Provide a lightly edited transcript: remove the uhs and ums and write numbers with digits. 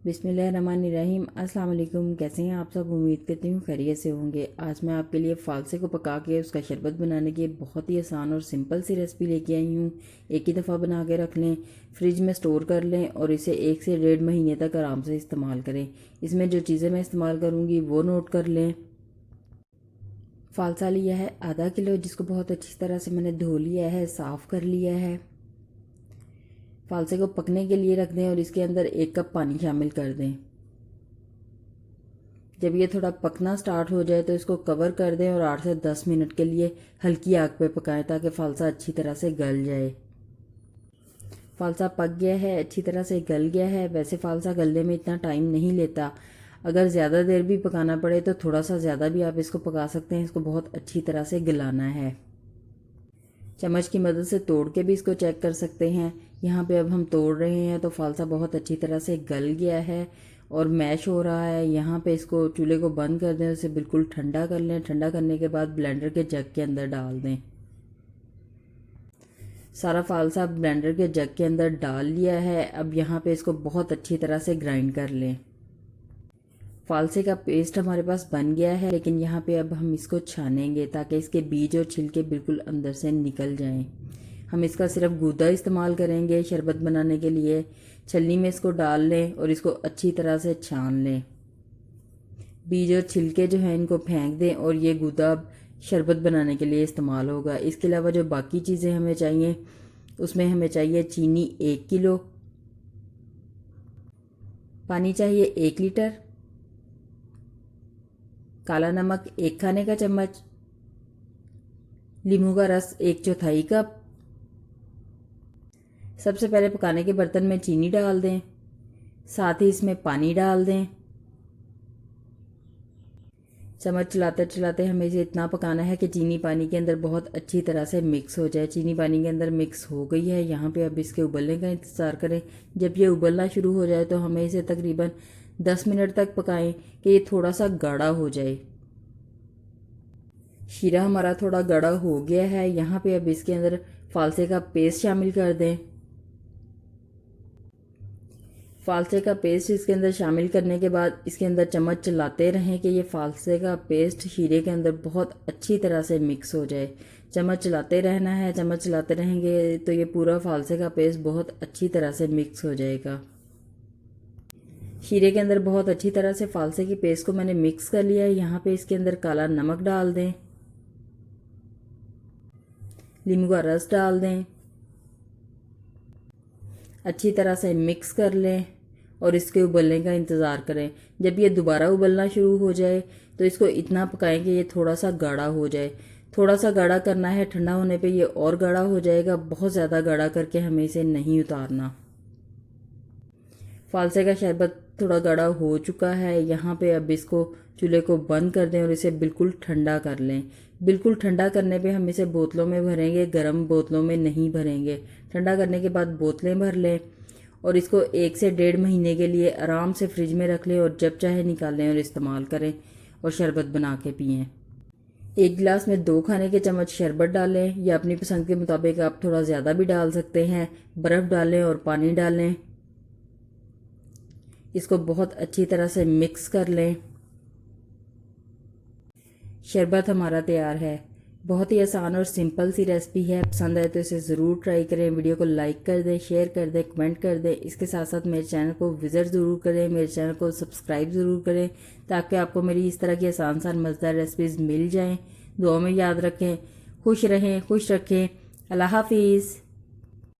बिस्मिल्लाहिर्रहमानिर्रहीम। अस्सलाम वालेकुम। कैसे हैं आप सब? उम्मीद करती हूँ खैरियत से होंगे। आज मैं आपके लिए फ़ालसे को पका के उसका शरबत बनाने की बहुत ही आसान और सिंपल सी रेसिपी लेके आई हूँ। एक ही दफ़ा बना के रख लें, फ्रिज में स्टोर कर लें और इसे 1 से 1.5 महीने तक आराम से इस्तेमाल करें। इसमें जो चीज़ें मैं इस्तेमाल करूँगी वो नोट कर लें। फ़ालसा लिया है आधा किलो, जिसको बहुत अच्छी तरह से मैंने धो लिया है, साफ़ कर लिया है। फ़ालसे को पकने के लिए रख दें और इसके अंदर 1 कप पानी शामिल कर दें। जब ये थोड़ा पकना स्टार्ट हो जाए तो इसको कवर कर दें और 8 से 10 मिनट के लिए हल्की आग पे पकाएं ताकि फ़ालसा अच्छी तरह से गल जाए। फ़ालसा पक गया है, अच्छी तरह से गल गया है। वैसे फ़ालसा गलने में इतना टाइम नहीं लेता, अगर ज़्यादा देर भी पकाना पड़े तो थोड़ा सा ज़्यादा भी आप इसको पका सकते हैं। इसको बहुत अच्छी तरह से गलाना है। चम्मच की मदद से तोड़ के भी इसको चेक कर सकते हैं। यहाँ पे अब हम तोड़ रहे हैं तो फ़ालसा बहुत अच्छी तरह से गल गया है और मैश हो रहा है। यहाँ पे इसको चूल्हे को बंद कर दें, उसे बिल्कुल ठंडा कर लें। ठंडा करने के बाद ब्लेंडर के जग के अंदर डाल दें। सारा फ़ालसा ब्लेंडर के जग के अंदर डाल लिया है। अब यहाँ पे इसको बहुत अच्छी तरह से ग्राइंड कर लें। फ़ालसे का पेस्ट हमारे पास बन गया है, लेकिन यहाँ पे अब हम इसको छानेंगे ताकि इसके बीज और छिलके बिल्कुल अंदर से निकल जाएं। हम इसका सिर्फ गूदा इस्तेमाल करेंगे शरबत बनाने के लिए। छलनी में इसको डाल लें और इसको अच्छी तरह से छान लें। बीज और छिलके जो हैं इनको फेंक दें और ये गूदा शरबत बनाने के लिए इस्तेमाल होगा। इसके अलावा जो बाकी चीज़ें हमें चाहिए, उसमें हमें चाहिए चीनी 1 किलो, पानी चाहिए 1 लीटर, काला नमक 1 खाने का चम्मच, नींबू का रस 1/4 कप। सबसे पहले पकाने के बर्तन में चीनी डाल दें, साथ ही इसमें पानी डाल दें। चम्मच चलाते चलाते हमें इसे इतना पकाना है कि चीनी पानी के अंदर बहुत अच्छी तरह से मिक्स हो जाए। चीनी पानी के अंदर मिक्स हो गई है। यहाँ पे अब इसके उबलने का इंतज़ार करें। जब ये उबलना शुरू हो जाए तो हमें इसे तकरीबन 10 मिनट तक पकाएं कि ये थोड़ा सा गाढ़ा हो जाए। शीरा हमारा थोड़ा गाढ़ा हो गया है। यहाँ पे अब इसके अंदर फ़ालसे का पेस्ट शामिल कर दें। फ़ालसे का पेस्ट इसके अंदर शामिल करने के बाद इसके अंदर चम्मच चलाते रहें कि ये फ़ालसे का पेस्ट शीरे के अंदर बहुत अच्छी तरह से मिक्स हो जाए। चम्मच चलाते रहना है। चम्मच चलाते रहेंगे तो ये पूरा फ़ालसे का पेस्ट बहुत अच्छी तरह से मिक्स हो जाएगा। शीरे के अंदर बहुत अच्छी तरह से फ़ालसे की पेस्ट को मैंने मिक्स कर लिया है। यहाँ पे इसके अंदर काला नमक डाल दें, नींबू का रस डाल दें, अच्छी तरह से मिक्स कर लें और इसके उबलने का इंतज़ार करें। जब ये दोबारा उबलना शुरू हो जाए तो इसको इतना पकाएं कि ये थोड़ा सा गाढ़ा हो जाए। थोड़ा सा गाढ़ा करना है, ठंडा होने पे ये और गाढ़ा हो जाएगा। बहुत ज़्यादा गाढ़ा करके हमें इसे नहीं उतारना। फ़ालसे का शरबत थोड़ा गाढ़ा हो चुका है। यहाँ पे अब इसको चूल्हे को बंद कर दें और इसे बिल्कुल ठंडा कर लें। बिल्कुल ठंडा करने पे हम इसे बोतलों में भरेंगे, गर्म बोतलों में नहीं भरेंगे। ठंडा करने के बाद बोतलें भर लें और इसको 1 से 1.5 महीने के लिए आराम से फ्रिज में रख लें और जब चाहे निकालें और इस्तेमाल करें और शरबत बना के पिएँ। 1 गिलास में 2 खाने के चम्मच शरबत डालें या अपनी पसंद के मुताबिक आप थोड़ा ज़्यादा भी डाल सकते हैं। बर्फ़ डालें और पानी डालें। इसको बहुत अच्छी तरह से मिक्स कर लें। शरबत हमारा तैयार है। बहुत ही आसान और सिंपल सी रेसिपी है। पसंद आए तो इसे ज़रूर ट्राई करें। वीडियो को लाइक कर दें, शेयर कर दें, कमेंट कर दें। इसके साथ साथ मेरे चैनल को विज़िट ज़रूर करें, मेरे चैनल को सब्सक्राइब ज़रूर करें ताकि आपको मेरी इस तरह की आसान मज़ेदार रेसिपीज़ मिल जाएँ। दुआ में याद रखें। खुश रहें, खुश रखें। अल्लाह हाफिज़।